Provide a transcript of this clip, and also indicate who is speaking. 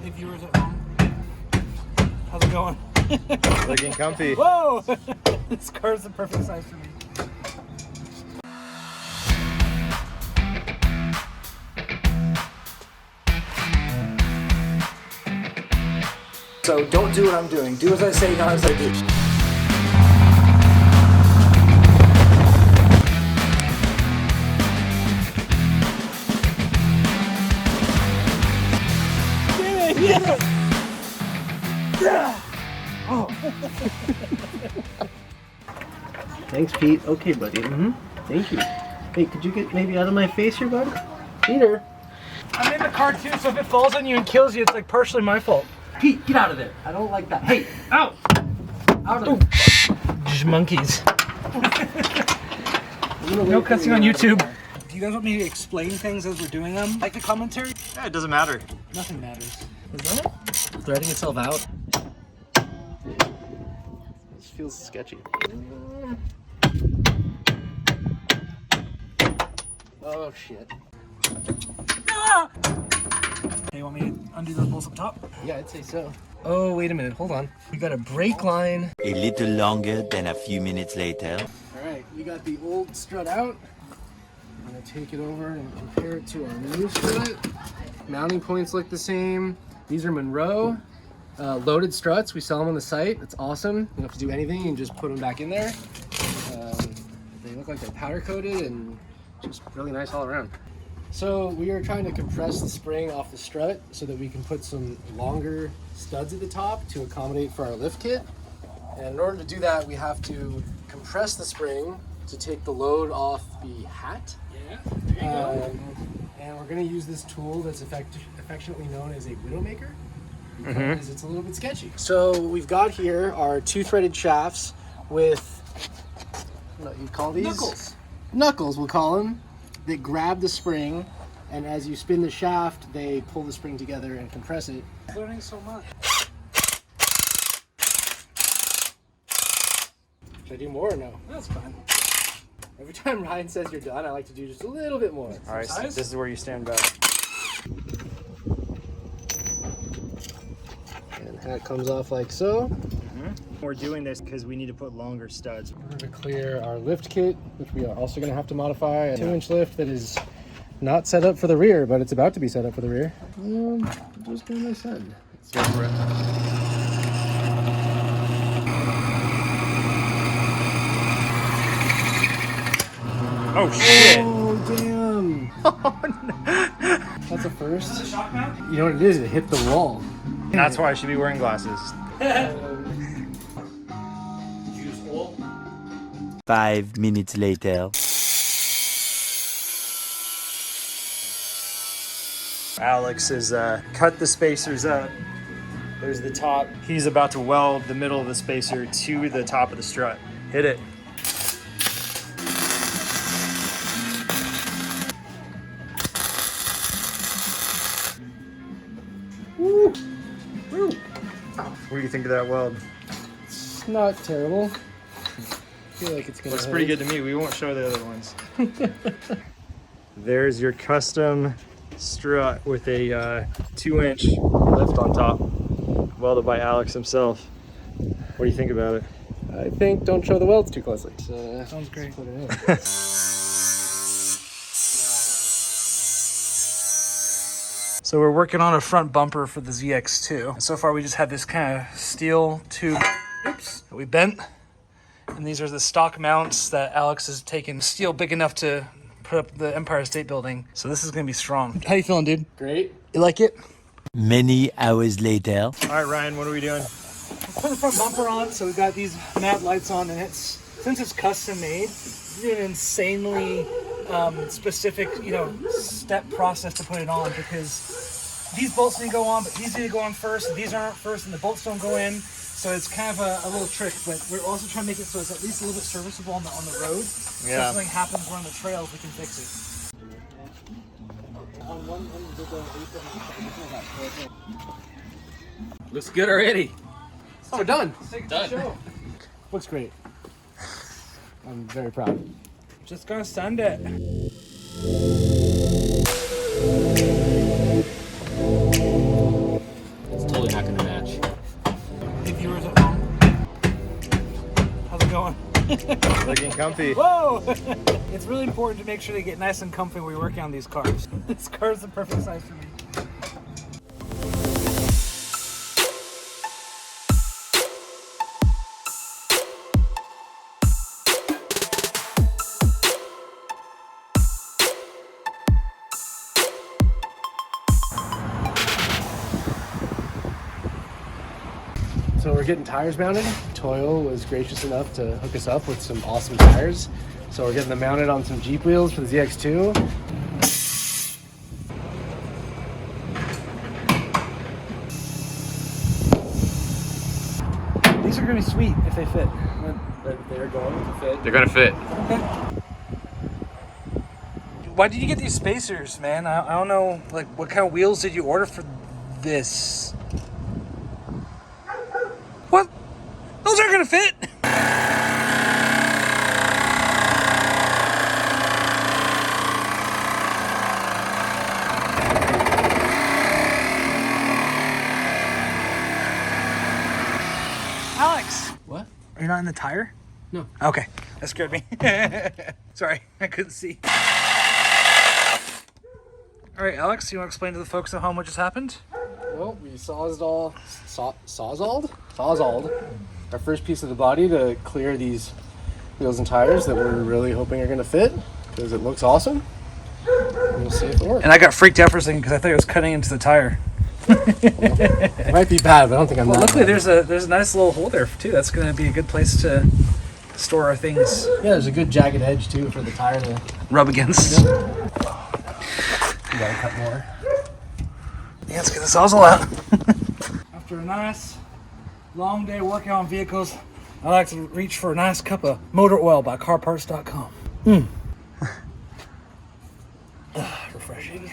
Speaker 1: the viewers at home. How's it going?
Speaker 2: Looking comfy.
Speaker 1: Whoa! This car is the perfect size for me. So don't do what I'm doing. Do as I say, not as I do. Yeah. Yeah. Oh.
Speaker 3: Thanks, Pete. Okay, buddy. Thank you. Hey, could you get maybe out of my face here, bud? Peter.
Speaker 1: I'm in the car too, so if it falls on you and kills you, it's like partially my fault.
Speaker 3: Pete, get out of there. I don't like that. Hey,
Speaker 1: Ow!
Speaker 3: out of there.
Speaker 1: Just monkeys. No cussing on YouTube. Do you guys want me to explain things as we're doing them? Like the commentary?
Speaker 2: Yeah, it doesn't matter.
Speaker 1: Nothing matters.
Speaker 3: Is that it? Threading itself out. This feels sketchy. Oh, shit.
Speaker 1: Ah! Hey, you want me to undo those bolts up top?
Speaker 3: Yeah, I'd say so. Oh, wait a minute. Hold on. We got a brake line.
Speaker 4: A little longer than a few minutes later.
Speaker 3: All right, we got the old strut out. I'm gonna take it over and compare it to our new strut. Mounting points look the same. These are Monroe loaded struts. We sell them on the site. It's awesome. You don't have to do anything. You can just put them back in there. They look like they're powder coated and just really nice all around. So we are trying to compress the spring off the strut so that we can put some longer studs at the top to accommodate for our lift kit. And in order to do that, we have to compress the spring to take the load off the hat.
Speaker 1: Yeah, there you go.
Speaker 3: And we're going to use this tool that's affectionately known as a widowmaker because it's a little bit sketchy. So we've got here our two-threaded shafts with, what you call these?
Speaker 1: Knuckles.
Speaker 3: Knuckles, we'll call them. They grab the spring, and as you spin the shaft, they pull the spring together and compress it.
Speaker 1: I'm learning so much.
Speaker 3: Should I do more or no?
Speaker 1: That's fine.
Speaker 3: Every time Ryan says you're done, I like to do just a little bit more.
Speaker 2: All right, so this is where you stand back.
Speaker 3: And hat comes off like so.
Speaker 2: We're doing this because we need to put longer studs.
Speaker 3: We're going to clear our lift kit, which we are also going to have to modify. A 2-inch lift that is not set up for the rear, but it's about to be set up for the rear. Just go my son.
Speaker 2: Let's go for it. Oh shit!
Speaker 3: Oh damn!
Speaker 2: Oh, no.
Speaker 3: That's a first.
Speaker 1: Is it a shock mount?
Speaker 3: You know what it is? It hit the wall.
Speaker 2: That's why I should be wearing glasses.
Speaker 1: Did you use oil?
Speaker 4: 5 minutes later.
Speaker 2: Alex has cut the spacers up. There's the top. He's about to weld the middle of the spacer to the top of the strut. Hit it.
Speaker 3: Woo! Woo!
Speaker 2: What do you think of that weld?
Speaker 3: It's not terrible. I feel like it's gonna
Speaker 2: Looks pretty good to me. We won't show the other ones. There's your custom strut with a 2-inch lift on top, welded by Alex himself. What do you think about it?
Speaker 3: I think don't show the welds too closely.
Speaker 1: Sounds great.
Speaker 3: Put it in.
Speaker 1: So we're working on a front bumper for the ZX2. And so far we just had this kind of steel tube, that we bent. And these are the stock mounts that Alex has taken. Steel big enough to put up the Empire State Building. So this is gonna be strong. How you feeling, dude?
Speaker 3: Great.
Speaker 1: You like it?
Speaker 4: Many hours later.
Speaker 2: All right, Ryan, what are we doing?
Speaker 1: Put the front bumper on, so we've got these matte lights on, and since it's custom made, it's an insanely specific, step process to put it on, because these bolts need to go on, but these need to go on first, and these aren't first, and the bolts don't go in. So it's kind of a little trick, but we're also trying to make it so it's at least a little bit serviceable on the road. So if something happens, we're on the trails, we can fix it.
Speaker 3: Looks good already. So done.
Speaker 1: Done.
Speaker 3: Looks great. I'm very proud.
Speaker 1: Just gonna send it.
Speaker 3: totally not gonna match.
Speaker 1: Hey viewers at home, how's it going?
Speaker 2: Looking comfy.
Speaker 1: Whoa! It's really important to make sure they get nice and comfy when we're working on these cars. This car is the perfect size for me.
Speaker 3: So we're getting tires mounted. Toyo was gracious enough to hook us up with some awesome tires. So we're getting them mounted on some Jeep wheels for the ZX2.
Speaker 1: These are gonna be sweet if they fit.
Speaker 3: They're going to fit.
Speaker 2: They're gonna fit.
Speaker 1: Why did you get these spacers, man? I don't know, like, what kind of wheels did you order for this? What? Those aren't gonna fit! Alex!
Speaker 3: What?
Speaker 1: Are you not in the tire?
Speaker 3: No.
Speaker 1: Okay, that scared me. Sorry, I couldn't see. All right, Alex, you want to explain to the folks at home what just happened?
Speaker 3: Well, we sawzalled our first piece of the body to clear these wheels and tires that we're really hoping are going to fit because it looks awesome. And we'll see if it works.
Speaker 1: And I got freaked out for a second because I thought it was cutting into the tire.
Speaker 3: It might be bad, but I don't think I'm
Speaker 1: Well,
Speaker 3: that
Speaker 1: luckily
Speaker 3: bad.
Speaker 1: there's a nice little hole there too. That's going to be a good place to store our things.
Speaker 3: Yeah, there's a good jagged edge too for the tire to
Speaker 1: Rub against.
Speaker 3: you gotta cut more.
Speaker 1: Yeah, let's get this nozzle out. After a nice long day working on vehicles, I like to reach for a nice cup of motor oil by CarParts.com. Refreshing.